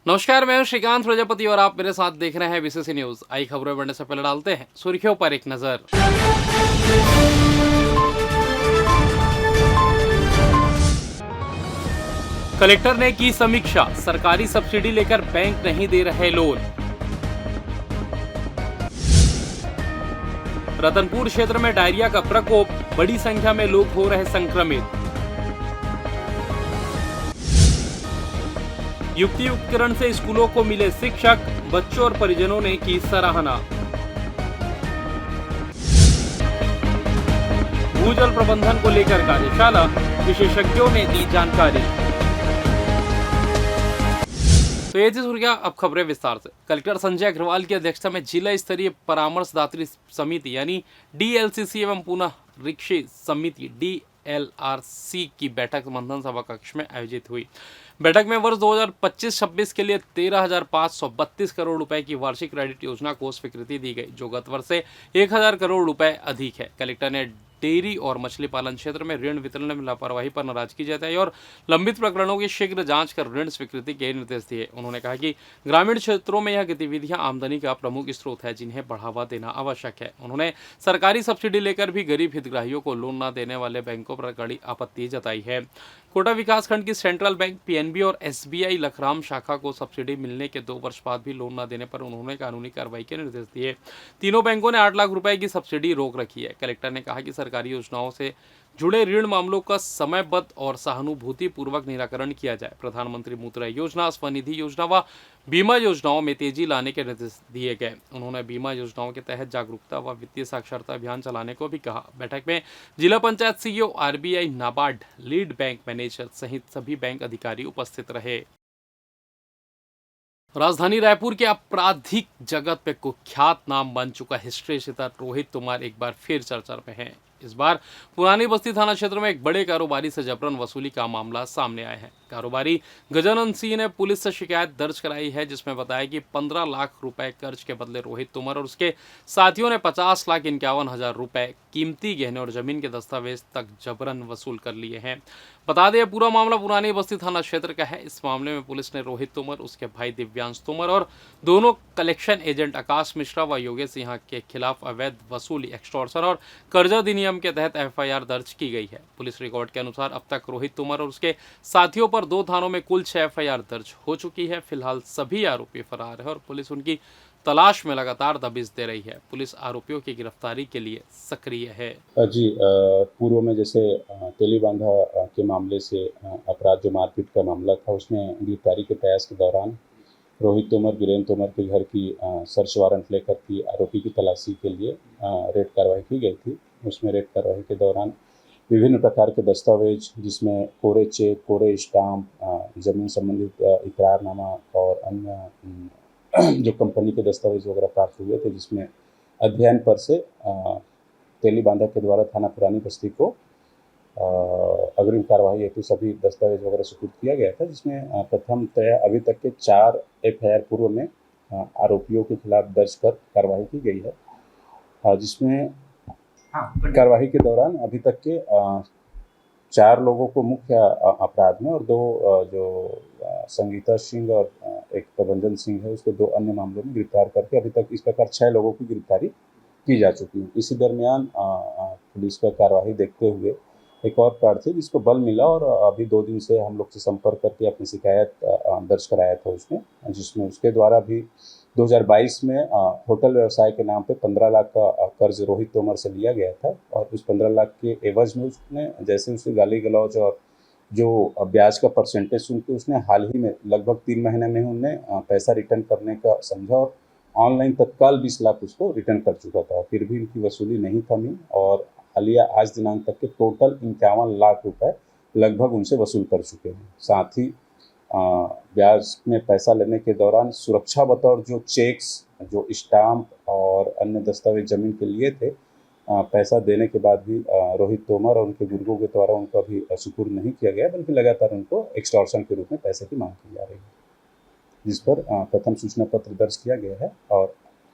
नमस्कार, मैं हूं श्रीकांत प्रजापति और आप मेरे साथ देख रहे हैं बीसीसी न्यूज। आई खबरें बढ़ने से पहले डालते हैं सुर्खियों पर एक नजर। कलेक्टर ने की समीक्षा, सरकारी सब्सिडी लेकर बैंक नहीं दे रहे लोन। रतनपुर क्षेत्र में डायरिया का प्रकोप, बड़ी संख्या में लोग हो रहे संक्रमित। युक्ति उपकरण से स्कूलों को मिले शिक्षक, बच्चों और परिजनों ने की सराहना। भूजल प्रबंधन को लेकर कार्यशाला, विशेषज्ञों ने दी जानकारी। तो ये थी सुर्खियां, अब खबरें विस्तार से। कलेक्टर संजय अग्रवाल की अध्यक्षता में जिला स्तरीय परामर्शदात्री समिति यानी डीएलसीसी एवं पुनः रिक्षी समिति डीएलआरसी की बैठक मंथन सभा कक्ष में आयोजित हुई। बैठक में वर्ष 2025-26 के लिए 13,532 करोड़ रुपए की वार्षिक क्रेडिट योजना को स्वीकृति दी गई, जो गत वर्ष से 1,000 करोड़ रुपए अधिक है। कलेक्टर ने डेयरी और मछली पालन क्षेत्र में ऋण वितरण में लापरवाही पर नाराजगी जताई और लंबित प्रकरणों की शीघ्र जांच कर ऋण स्वीकृति के निर्देश दिए। उन्होंने कहा कि ग्रामीण क्षेत्रों में यह गतिविधियां आमदनी का प्रमुख स्रोत है, जिन्हें बढ़ावा देना आवश्यक है। उन्होंने सरकारी सब्सिडी लेकर भी गरीब हितग्राहियों को लोन न देने वाले बैंकों पर कड़ी आपत्ति जताई है। कोटा विकासखंड की सेंट्रल बैंक, पीएनबी और एसबीआई लखराम शाखा को सब्सिडी मिलने के 2 वर्ष बाद भी लोन न देने पर उन्होंने कानूनी कार्रवाई के निर्देश दिए। तीनों बैंकों ने 8 लाख रुपए की सब्सिडी रोक रखी है। कलेक्टर ने कहा कि सरकारी योजनाओं से जुड़े ऋण मामलों का समयबद्ध और सहानुभूतिपूर्वक निराकरण किया जाए। प्रधानमंत्री मुद्रा योजना, स्वनिधि योजना व बीमा योजनाओं में तेजी लाने के निर्देश दिए गए। उन्होंने बीमा योजनाओं के तहत जागरूकता व वित्तीय साक्षरता अभियान चलाने को भी कहा। बैठक में जिला panchayat CEO, RBI, NABARD, lead bank manager सहित सभी बैंक अधिकारी उपस्थित रहे। राजधानी रायपुर के आपराधिक जगत पे कुख्यात नाम बन चुका हिस्ट्री सितार रोहित तोमर एक बार फिर चर्चा में है। इस बार पुरानी बस्ती थाना क्षेत्र में एक बड़े कारोबारी से जबरन वसूली का मामला सामने आया है। कारोबारी गजानन सिंह ने पुलिस से शिकायत दर्ज कराई है, जिसमें बताया कि 15 लाख रुपए कर्ज के बदले रोहित तोमर और उसके साथियों ने 50,51,000 रुपए कीमती गहने और जमीन के दस्तावेज तक जबरन वसूल कर लिए हैं। बता दें, पूरा मामला पुरानी बस्ती थाना क्षेत्र का है। इस मामले में पुलिस ने रोहित तोमर, उसके भाई दिव्यांश तोमर और दोनों कलेक्शन एजेंट आकाश मिश्रा व योगेश सिन्हा के खिलाफ अवैध वसूली, एक्सटॉर्शन और कर्जा अधिनियम के तहत एफआईआर दर्ज की गई है। पुलिस रिकॉर्ड के अनुसार अब तक रोहित तोमर और उसके साथियों पर 2 थानों में कुल 6 एफआईआर दर्ज हो चुकी है। फिलहाल सभी आरोपी फरार है और पुलिस उनकी तलाश में लगातार दबिश दे रही है। पुलिस आरोपियों की गिरफ्तारी के लिए सक्रिय है। जी, पूर्व में जैसे तेलीबांधा के मामले से अपराध जो मारपीट का मामला था, उसमें गिरफ्तारी के प्रयास के दौरान रोहित तोमर, वीरेंद्र तोमर के घर की सर्च वारंट लेकर की आरोपी की तलाशी के लिए रेड कार्रवाई की गई थी। उसमें रेड कार्रवाई के दौरान विभिन्न प्रकार के दस्तावेज, जिसमें कोरे चेक, कोरे स्टाम्प, ज़मीन संबंधित इकरारनामा और अन्य जो कंपनी के दस्तावेज वगैरह प्राप्त हुए थे, जिसमें अध्ययन पर से तेलीबांधा के द्वारा थाना पुरानी बस्ती को अग्रिम कार्रवाई हेतु सभी दस्तावेज वगैरह सुपुर्द किया गया था, जिसमें प्रथमतया अभी तक के 4 एफआईआर पूर्व में आरोपियों के खिलाफ दर्ज कर कार्रवाई की गई है, जिसमें कार्रवाई के दौरान अभी तक के 4 लोगों को मुख्य अपराध में और 2 जो संगीता सिंह और एक प्रबंधन सिंह है, उसको 2 अन्य मामलों में गिरफ्तार करके अभी तक इस प्रकार 6 लोगों की गिरफ्तारी की जा चुकी है। इसी दरमियान पुलिस का कार्रवाई देखते हुए एक और प्रार्थी जिसको बल मिला और अभी 2 दिन से हम लोग से संपर्क करके अपनी शिकायत दर्ज कराया था उसने, जिसमें उसके द्वारा भी 2022 में होटल व्यवसाय के नाम पे 15 लाख का कर्ज रोहित तोमर से लिया गया था और उस 15 लाख के एवज में उसने जैसे उसे गाली गलौज और जो ब्याज का परसेंटेज सुन के उसने हाल ही में लगभग 3 महीने में उन्हें पैसा रिटर्न करने का समझा और ऑनलाइन तत्काल 20 लाख उसको रिटर्न कर चुका था। फिर भी उनकी वसूली नहीं थमी और हालिया आज दिनांक तक के टोटल 51 लाख रुपए लगभग उनसे वसूल कर चुके हैं। साथ ही ब्याज में पैसा लेने के दौरान सुरक्षा बतौर जो चेक्स, जो स्टाम्प और अन्य दस्तावेज जमीन के लिए थे, पैसा देने के बाद भी रोहित तोमर और उनके गुर्गों के द्वारा उनका भी सुपुर्द नहीं किया गया, बल्कि लगातार उनको एक्सटॉर्शन के रूप में पैसे की मांग की जा रही है, जिस पर प्रथम सूचना पत्र दर्ज किया गया है और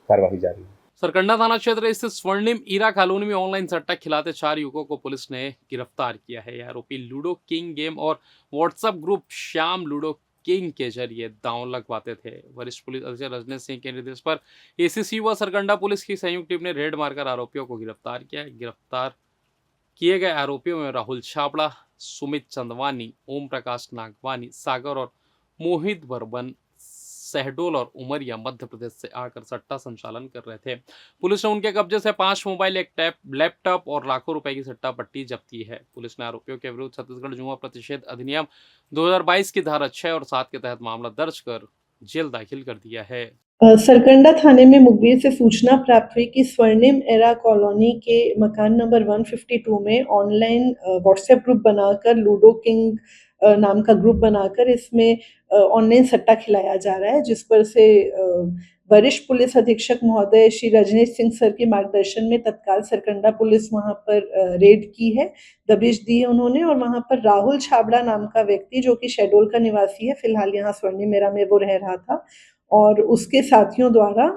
कार्रवाई जारी है। सरकंडा थाना क्षेत्र स्थित स्वर्णिम ईरा कॉलोनी में ऑनलाइन सट्टा खिलाते 4 युवकों को पुलिस ने गिरफ्तार किया है। ये आरोपी लूडो किंग गेम और WhatsApp group Shyam ludo king के जरिए दांव लगवाते थे। वरिष्ठ पुलिस अधीक्षक रजनीश सिंह के निर्देश पर एसीसी व सरकंडा पुलिस की संयुक्त टीम ने रेड मारकर आरोपियों को गिरफ्तार किया। गिरफ्तार किए गए आरोपियों में राहुल छाबड़ा, सुमित चंदवानी, ओम प्रकाश नागवानी, सागर और मोहित बर्मन शहडोल और उमरिया मध्य प्रदेश से आकर सट्टा संचालन कर रहे थे। पुलिस ने उनके कब्जे से 5 मोबाइल, एक लैपटॉप और लाखों रुपए की सट्टा पट्टी जब्त की है। पुलिस ने आरोपियों के विरुद्ध छत्तीसगढ़ जुआ प्रतिषेध अधिनियम 2022 की धारा 6 और 7 के तहत मामला दर्ज कर जेल दाखिल कर दिया है। सरकंडा थाने में मुखबिर से सूचना प्राप्त हुई कि स्वर्णिम एरा कॉलोनी के मकान नंबर 152 में ऑनलाइन व्हाट्सएप ग्रुप बनाकर लूडो किंग नाम का ग्रुप बनाकर इसमें ऑनलाइन सट्टा खिलाया जा रहा है, जिस पर से वरिष्ठ पुलिस अधीक्षक महोदय श्री रजनीश सिंह सर के मार्गदर्शन में तत्काल सरकंडा पुलिस वहां पर रेड की है, दबिश दी है उन्होंने। और वहां पर राहुल छाबड़ा नाम का व्यक्ति जो कि शहडोल का निवासी है, फिलहाल यहाँ स्वर्णिम एरा में वो रह रहा था और उसके साथियों द्वारा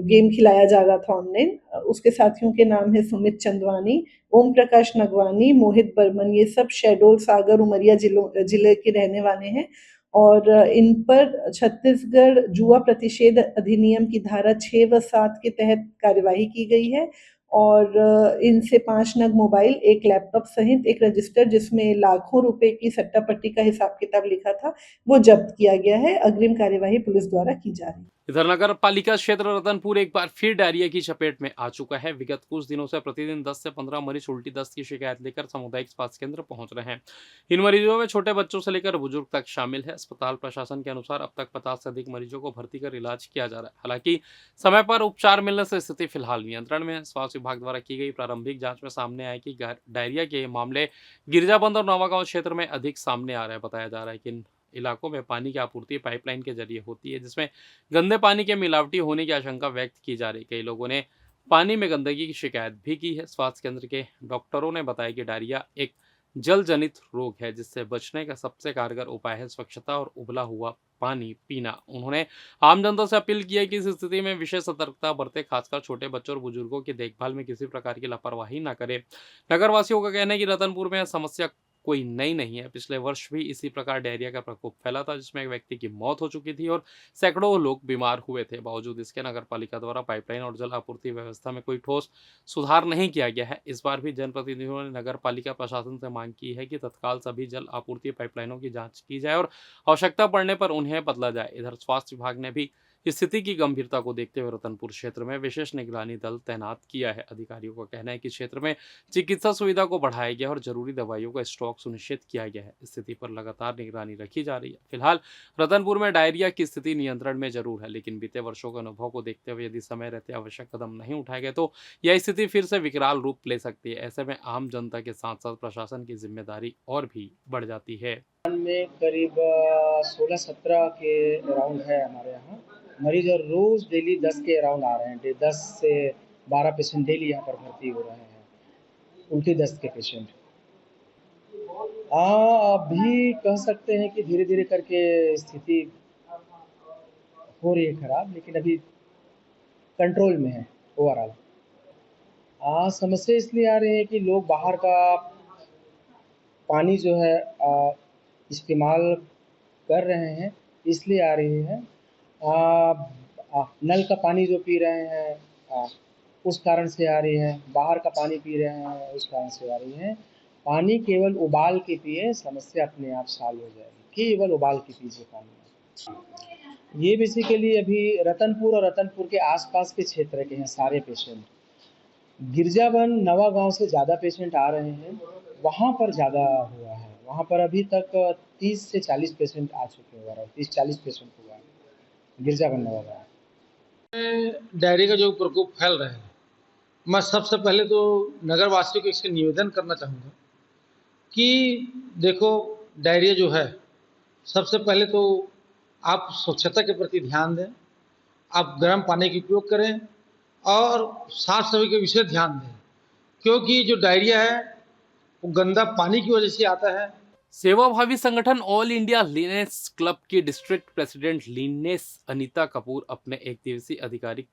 गेम खिलाया जा रहा था ऑनलाइन। उसके साथियों के नाम है सुमित चंदवानी, ओम प्रकाश नगवानी, मोहित बर्मन। ये सब शहडोल, सागर, उमरिया जिले के रहने वाले हैं और इन पर छत्तीसगढ़ जुआ प्रतिषेध अधिनियम की धारा 6 व 7 के तहत कार्यवाही की गई है और इनसे 5 नग मोबाइल, एक लैपटॉप सहित एक रजिस्टर जिसमें लाखों रुपए की सट्टा पट्टी का हिसाब किताब लिखा था, वो जब्त किया गया है। अग्रिम कार्यवाही पुलिस द्वारा की जा रही है। इधर नगर पालिका क्षेत्र रतनपुर एक बार फिर डायरिया की चपेट में आ चुका है। विगत कुछ दिनों से प्रतिदिन 10 से 15 मरीज उल्टी दस्त की शिकायत लेकर सामुदायिक स्वास्थ्य केंद्र पहुंच रहे हैं। इन मरीजों में छोटे बच्चों से लेकर बुजुर्ग तक शामिल है। अस्पताल प्रशासन के अनुसार अब तक 50 से अधिक मरीजों को भर्ती कर इलाज किया जा रहा है। हालांकि समय पर उपचार मिलने से स्थिति फिलहाल नियंत्रण में है। स्वास्थ्य विभाग द्वारा की गई प्रारंभिक जांच में सामने आया कि डायरिया के मामले गिरजाबंद और नवागांव क्षेत्र में अधिक सामने आ रहा है। बताया जा रहा है कि इन इलाकों में पानी की आपूर्ति पाइपलाइन के जरिए होती है, जिसमें गंदे पानी के मिलावटी होने की आशंका व्यक्त की जा रही। कई लोगों ने पानी में गंदगी की शिकायत भी की है। स्वास्थ्य केंद्र के डॉक्टरों ने बताया कि डायरिया एक जल जनित रोग है, जिससे बचने का सबसे कारगर उपाय है स्वच्छता और उबला हुआ पानी पीना। उन्होंने आम जनता से अपील की है कि इस स्थिति में विशेष सतर्कता बरते, खासकर छोटे बच्चों और बुजुर्गों की देखभाल में किसी प्रकार की लापरवाही न करें। नगरवासियों का कहना है कि रतनपुर में यह समस्या कोई नई नहीं है। पिछले वर्ष भी इसी प्रकार डायरिया का प्रकोप फैला था, जिसमें एक व्यक्ति की मौत हो चुकी थी और सैकड़ों लोग बीमार हुए थे। बावजूद इसके नगर पालिका द्वारा पाइपलाइन और जल आपूर्ति व्यवस्था में कोई ठोस सुधार नहीं किया गया है। इस बार भी जनप्रतिनिधियों ने नगर पालिका प्रशासन से मांग की है कि तत्काल सभी जल आपूर्ति पाइपलाइनों की जांच की जाए और आवश्यकता पड़ने पर उन्हें बदला जाए। इधर स्वास्थ्य विभाग ने भी स्थिति की गंभीरता को देखते हुए रतनपुर क्षेत्र में विशेष निगरानी दल तैनात किया है। अधिकारियों का कहना है कि क्षेत्र में चिकित्सा सुविधा को बढ़ाया गया और जरूरी दवाइयों का स्टॉक सुनिश्चित किया गया है। स्थिति पर लगातार निगरानी रखी जा रही है। फिलहाल रतनपुर में डायरिया की स्थिति नियंत्रण में जरूर है, लेकिन बीते वर्षों के अनुभव को देखते हुए यदि समय रहते आवश्यक कदम नहीं उठाए गए तो यह स्थिति फिर से विकराल रूप ले सकती है। ऐसे में आम जनता के साथ साथ प्रशासन की जिम्मेदारी और भी बढ़ जाती है। में करीब 16-17 के अराउंड है हमारे यहाँ मरीज और रोज़ डेली 10 के अराउंड आ रहे हैं। 10 से 12 पेशेंट डेली यहाँ पर भर्ती हो रहे हैं, उल्टी दस्त के पेशेंट। अभी कह सकते हैं कि धीरे धीरे करके स्थिति हो रही है खराब, लेकिन अभी कंट्रोल में है ओवरऑल। समस्या इसलिए आ रही है कि लोग बाहर का पानी जो है इस्तेमाल कर रहे हैं, इसलिए आ रही है। नल का पानी जो पी रहे हैं उस कारण से आ रही है, बाहर का पानी पी रहे हैं उस कारण से आ रही है। पानी केवल उबाल के पिए, समस्या अपने आप सॉल्व हो जाएगी। केवल उबाल के पीजिए पानी। ये बेसिकली अभी रतनपुर और रतनपुर के आसपास के क्षेत्र के हैं सारे पेशेंट। गिरजाबंद नवागांव से ज़्यादा पेशेंट आ रहे हैं, वहाँ पर ज़्यादा हुआ है। वहाँ पर अभी तक 30 से 40 पेशेंट आ चुके हैं, 30-40 पेशेंट हुआ है गिरजाबंद नवागांव। डायरिया का जो प्रकोप फैल रहा है, मैं सबसे पहले तो नगर वासियों को इससे निवेदन करना चाहूँगा कि देखो, डायरिया जो है, सबसे पहले तो आप स्वच्छता के प्रति ध्यान दें, आप गर्म पानी का उपयोग करें और साफ सफाई के विषय ध्यान दें, क्योंकि जो डायरिया है वो गंदा पानी की वजह से आता है। सेवाभावी संगठन ऑल इंडिया लीनेस क्लब की district president leanness Anita Kapoor अपने एक दिवसीय आधिकारिक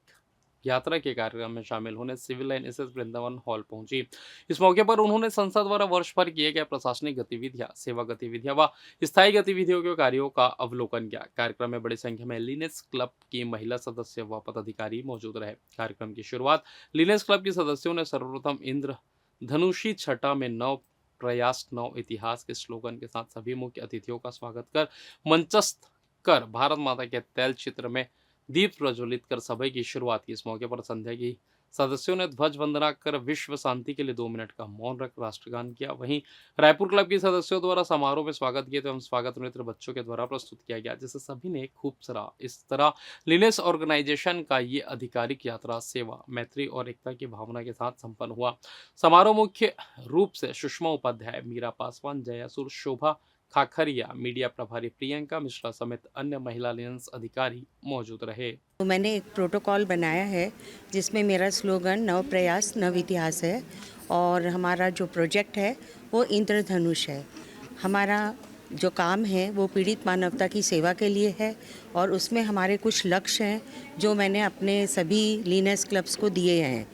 यात्रा के कार्यक्रम में शामिल होने civil line SS Vrindavan hall पहुंची। इस मौके पर उन्होंने संसद द्वारा वर्ष भर किए गए प्रशासनिक गतिविधियां, सेवा गतिविधियां व स्थायी गतिविधियों के कार्यों का अवलोकन किया। कार्यक्रम में बड़ी संख्या में लिनेस क्लब की महिला सदस्य व पदाधिकारी मौजूद रहे। कार्यक्रम की शुरुआत लिनेस क्लब के सदस्यों ने सर्वप्रथम इंद्र धनुषी छटा में नव प्रयास नव इतिहास के स्लोगन के साथ सभी मुख्य अतिथियों का स्वागत कर मंचस्थ कर भारत माता के तैल चित्र में दीप प्रज्वलित कर सभा की शुरुआत की। इस मौके पर संध्या की सदस्यों ने ध्वज वंदना कर विश्व शांति के लिए 2 मिनट का मौन रख राष्ट्रगान किया। वहीं रायपुर क्लब के सदस्यों द्वारा समारोह में स्वागत किए एवं स्वागत नृत्य बच्चों के द्वारा प्रस्तुत किया गया, जिसे सभी ने खूब सराहा। इस तरह लिनेस ऑर्गेनाइजेशन का ये आधिकारिक यात्रा सेवा, मैत्री और एकता की भावना के साथ संपन्न हुआ। समारोह मुख्य रूप से सुषमा उपाध्याय, मीरा पासवान, जयासुर, शोभा खाखरिया, मीडिया प्रभारी प्रियंका मिश्रा समेत अन्य महिला लिनेस अधिकारी मौजूद रहे। तो मैंने एक प्रोटोकॉल बनाया है जिसमें मेरा स्लोगन नव प्रयास नव इतिहास है और हमारा जो प्रोजेक्ट है वो इंद्रधनुष है। हमारा जो काम है वो पीड़ित मानवता की सेवा के लिए है और उसमें हमारे कुछ लक्ष्य हैं जो मैंने अपने सभी लिनेस क्लब्स को दिए हैं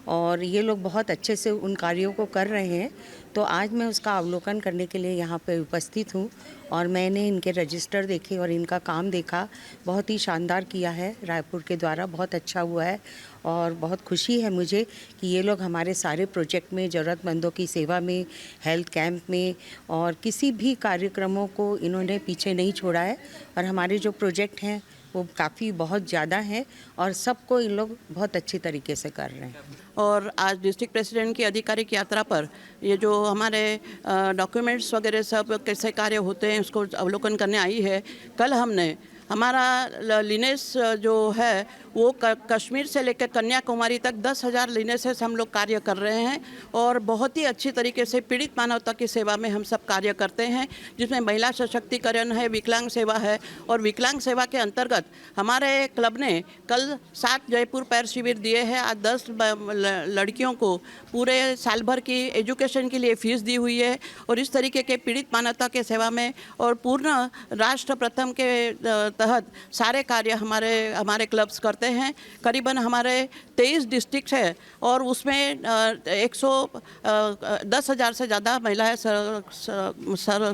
और ये लोग बहुत अच्छे से उन कार्यों को कर रहे हैं। तो आज मैं उसका अवलोकन करने के लिए यहाँ पे उपस्थित हूँ और मैंने इनके रजिस्टर देखे और इनका काम देखा। बहुत ही शानदार किया है रायपुर के द्वारा, बहुत अच्छा हुआ है और बहुत खुशी है मुझे कि ये लोग हमारे सारे प्रोजेक्ट में, ज़रूरतमंदों की सेवा में, हेल्थ कैंप में और किसी भी कार्यक्रमों को इन्होंने पीछे नहीं छोड़ा है और हमारे जो प्रोजेक्ट हैं वो काफ़ी बहुत ज़्यादा है और सबको इन लोग बहुत अच्छी तरीके से कर रहे हैं। और आज डिस्ट्रिक्ट प्रेसिडेंट की आधिकारिक यात्रा पर ये जो हमारे डॉक्यूमेंट्स वगैरह सब कैसे कार्य होते हैं उसको अवलोकन करने आई है। कल हमने हमारा लिनेस जो है वो कश्मीर से लेकर कन्याकुमारी तक 10,000 लिनेसेस हम लोग कार्य कर रहे हैं और बहुत ही अच्छी तरीके से पीड़ित मानवता की सेवा में हम सब कार्य करते हैं, जिसमें महिला सशक्तिकरण है, विकलांग सेवा है। और विकलांग सेवा के अंतर्गत हमारे क्लब ने कल 7 जयपुर पैर शिविर दिए हैं। आज 10 लड़कियों को पूरे साल भर की एजुकेशन के लिए फ़ीस दी हुई है और इस तरीके के पीड़ित मानवता के सेवा में और पूर्ण राष्ट्र प्रथम के तहत सारे कार्य हमारे क्लब्स करते हैं। करीबन हमारे 23 डिस्ट्रिक्ट है और उसमें 110,000 से ज़्यादा महिलाएं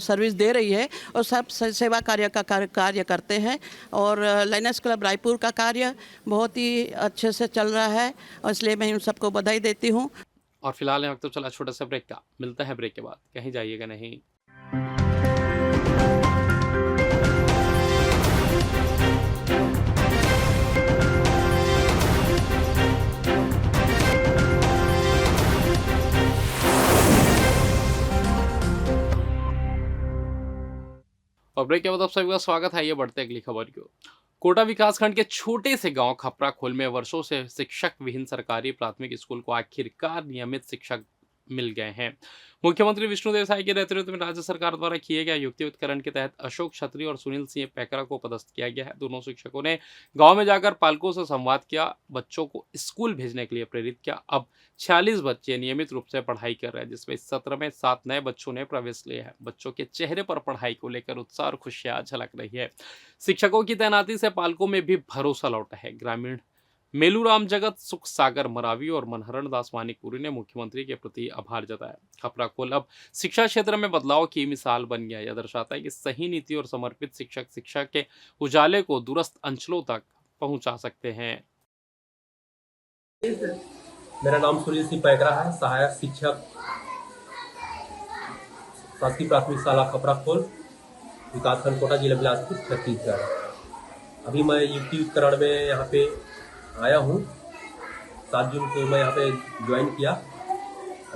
सर्विस दे रही है और सब सेवा कार्य का कार्य करते हैं। और लाइनस क्लब रायपुर का कार्य बहुत ही अच्छे से चल रहा है और इसलिए मैं उन सबको बधाई देती हूँ। और फिलहाल वक्त तो चला छोटा सा ब्रेक का, मिलता है ब्रेक के बाद, कहीं जाइएगा नहीं। और ब्रेक के बाद आप सभी का स्वागत है। ये बढ़ते अगली खबर की ओर। कोटा विकासखंड के छोटे से गांव खपरा खोल में वर्षों से शिक्षक विहीन सरकारी प्राथमिक स्कूल को आखिरकार नियमित शिक्षक मिल गए हैं। मुख्यमंत्री विष्णुदेव साय के नेतृत्व में राज्य सरकार द्वारा किए गए युक्तियुक्तकरण के तहत अशोक क्षत्रिय और सुनील सिंह पैकरा को पदस्थ किया गया है। दोनों शिक्षकों ने गांव में जाकर पालकों से संवाद किया, बच्चों को स्कूल भेजने के लिए प्रेरित किया। अब 46 बच्चे नियमित रूप से पढ़ाई कर रहे हैं, जिसमें इस सत्र में 7 नए बच्चों ने प्रवेश लिया है। बच्चों के चेहरे पर पढ़ाई को लेकर उत्साह और खुशियां झलक रही है। शिक्षकों की तैनाती से पालकों में भी भरोसा लौटा है। ग्रामीण मेलूराम जगत, सुख सागर मरावी और मनहरण दास मानिकपुरी ने मुख्यमंत्री के प्रति आभार जताया। खपरा खोल अब शिक्षा क्षेत्र में बदलाव की मिसाल बन गया। यह दर्शाता है कि सही नीति और समर्पित शिक्षक शिक्षा के उजाले को दूरस्थ अंचलों तक पहुंचा सकते हैं। मेरा नाम सुनील सिंह पैकरा है, सहायक शिक्षक, शासकीय प्राथमिक शाला खपरा खोल, विकासखंड कोटा, जिला बिलासपुर, छत्तीसगढ़। अभी मैं युक्तियुक्तकरण में यहाँ पे आया हूँ। 7 जून को मैं यहाँ पे ज्वाइन किया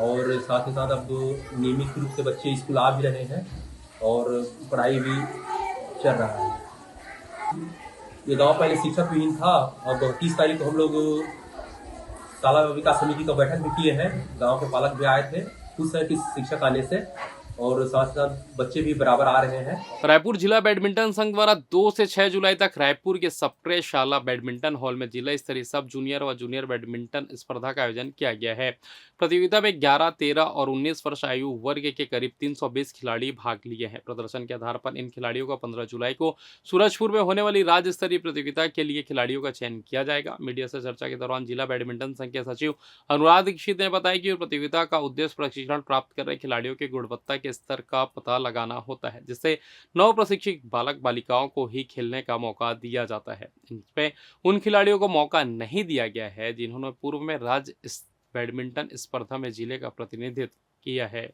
और साथ ही साथ अब नियमित रूप से बच्चे स्कूल आ भी रहे हैं और पढ़ाई भी चल रहा है। ये गांव पहले शिक्षक विहीन था। अब 30 तारीख को हम लोग शाला विकास समिति का बैठक भी किए हैं। गांव के पालक भी आए थे। खुश है कि शिक्षक आने से और साथ साथ बच्चे भी बराबर आ रहे हैं। रायपुर जिला बैडमिंटन संघ द्वारा 2 से 6 जुलाई तक रायपुर के सप्रे शाला बैडमिंटन हॉल में जिला स्तरीय सब जूनियर व जूनियर बैडमिंटन स्पर्धा का आयोजन किया गया है। प्रतियोगिता में 11, 13 और 19 वर्ष आयु वर्ग के करीब 320 खिलाड़ी भाग लिए हैं। प्रदर्शन के आधार पर इन खिलाड़ियों का 15 जुलाई को सूरजपुर में होने वाली राज्य स्तरीय प्रतियोगिता के लिए खिलाड़ियों का चयन किया जाएगा। मीडिया से चर्चा के दौरान जिला बैडमिंटन संघ के सचिव अनुराग दीक्षित ने बताया कि प्रतियोगिता का उद्देश्य प्रशिक्षण प्राप्त कर रहे खिलाड़ियों की गुणवत्ता के स्तर का पता लगाना होता है, जिससे नव प्रशिक्षित बालक बालिकाओं को ही खेलने का मौका दिया जाता है। इनमें उन खिलाड़ियों को मौका नहीं दिया गया है जिन्होंने पूर्व में राज्य बैडमिंटन स्पर्धा में जिले का प्रतिनिधित्व किया है।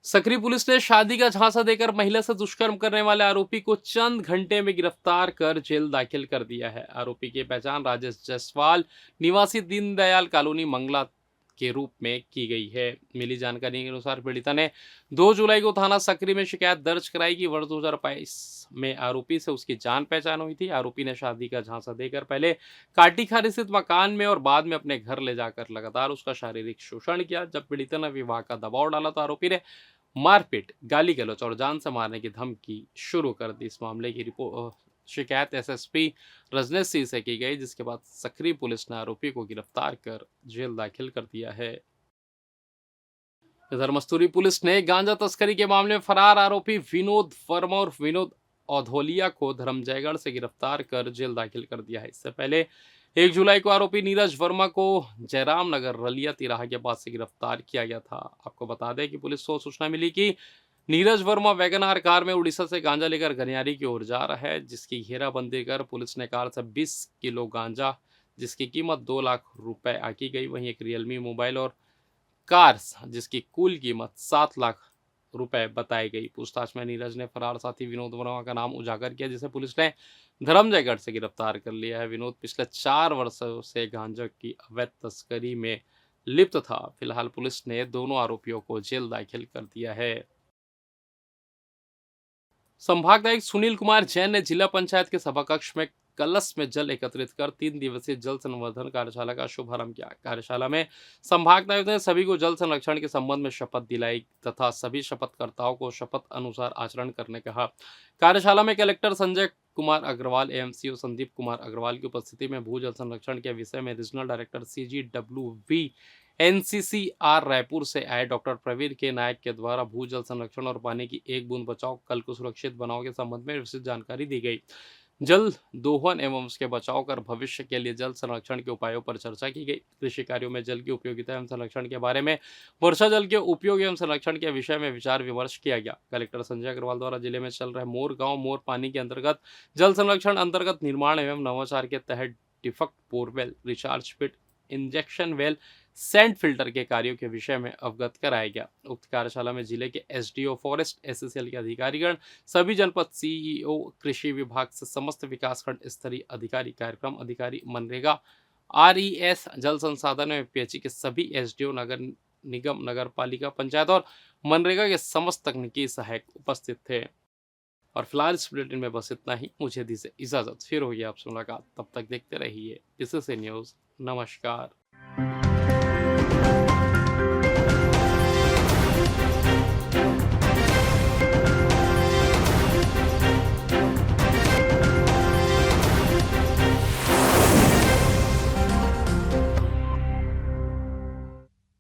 सकरी पुलिस ने शादी का झांसा देकर महिला से दुष्कर्म करने वाले आरोपी को चंद घंटे में गिरफ्तार कर जेल दाखिल कर दिया है। आरोपी की पहचान राजेश जायसवाल निवासी दीनदयाल कॉलोनी मंगला के रूप में की गई है। मिली जानकारी के अनुसार पीड़िता ने 2 जुलाई को थाना सकरी में शिकायत दर्ज कराई कि वर्ष 2022 में आरोपी से उसकी जान पहचान हुई थी। आरोपी ने शादी का झांसा देकर पहले काटीखारी स्थित मकान में और बाद में अपने घर ले जाकर लगातार उसका शारीरिक शोषण किया। जब पीड़िता ने विवाह का दबाव डाला तो आरोपी ने मारपीट, गाली गलौज और जान से मारने की धमकी शुरू कर दी। इस मामले की शिकायत एसएसपी रजनेश सिंह से की गई, जिसके बाद सकरी पुलिस ने आरोपी को गिरफ्तार कर जेल दाखिल कर दिया है। इधर मस्तूरी पुलिस ने गांजा तस्करी के मामले में फरार आरोपी विनोद वर्मा और विनोद औधोलिया को धर्मजयगढ़ से गिरफ्तार कर जेल दाखिल कर दिया है। इससे पहले 1 जुलाई को आरोपी नीरज वर्मा को जयराम नगर रलिया तिराहा के पास से गिरफ्तार किया गया था। आपको बता दें कि पुलिस को सूचना मिली कि नीरज वर्मा वैगनार कार में उड़ीसा से गांजा लेकर गनियारी की ओर जा रहा है, जिसकी घेराबंदी कर पुलिस ने कार से 20 किलो गांजा जिसकी कीमत 2 लाख रुपए आकी गई। वहीं एक रियलमी मोबाइल और कार जिसकी कुल कीमत 7 लाख रुपए बताई गई। पूछताछ में नीरज ने फरार साथी विनोद वर्मा का नाम उजागर किया, जिसे पुलिस ने धर्मजयगढ़ से गिरफ्तार कर लिया है। विनोद पिछले 4 वर्षों से गांजा की अवैध तस्करी में लिप्त था। फिलहाल पुलिस ने दोनों आरोपियों को जेल दाखिल कर दिया है। संभागायुक्त सुनील कुमार जैन ने जिला पंचायत के सभाकक्ष में कलश में जल एकत्रित कर 3 दिवसीय जल संवर्धन कार्यशाला का शुभारंभ किया। कार्यशाला में संभागायुक्त ने सभी को जल संरक्षण के संबंध में शपथ दिलाई तथा सभी शपथकर्ताओं को शपथ अनुसार आचरण करने कहा। कार्यशाला में कलेक्टर संजय कुमार अग्रवाल एवं सीओ संदीप कुमार अग्रवाल की उपस्थिति में भू जल संरक्षण के विषय में regional director CGWV NCCR Raipur से आए डॉक्टर प्रवीर के नायक के द्वारा भू जल संरक्षण और पानी की एक बूंद बचाओ कल को सुरक्षित बनाओ के संबंध में विस्तृत जानकारी दी गई। जल दोहन एवं उसके बचाव कर भविष्य के लिए जल संरक्षण के उपायों पर चर्चा की गई। कृषि कार्यों में जल की उपयोगिता एवं संरक्षण के बारे में वर्षा जल के उपयोग एवं संरक्षण के विषय में विचार विमर्श किया गया। कलेक्टर संजय अग्रवाल द्वारा जिले में चल रहे मोर गांव मोर पानी के अंतर्गत जल संरक्षण अंतर्गत निर्माण एवं नवाचार के तहत defect borewell, recharge pit, injection well, sand filter के कार्यों के विषय में अवगत कराया गया। उक्त कार्यशाला में जिले के SDO फॉरेस्ट SCCL के अधिकारीगण, सभी जनपद CEO, कृषि विभाग से समस्त विकासखंड स्तरीय अधिकारी, कार्यक्रम अधिकारी, मनरेगा, RES, जल संसाधन एवं PHE के सभी SDO, नगर निगम, नगर पालिका, पंचायत और मनरेगा के समस्त तकनीकी सहायक उपस्थित थे। और फिलहाल इस बुलेटिन में बस इतना ही। मुझे दीजिए इजाजत, फिर होगी आपसे मुलाकात। तब तक देखते रहिए इससे न्यूज़। नमस्कार।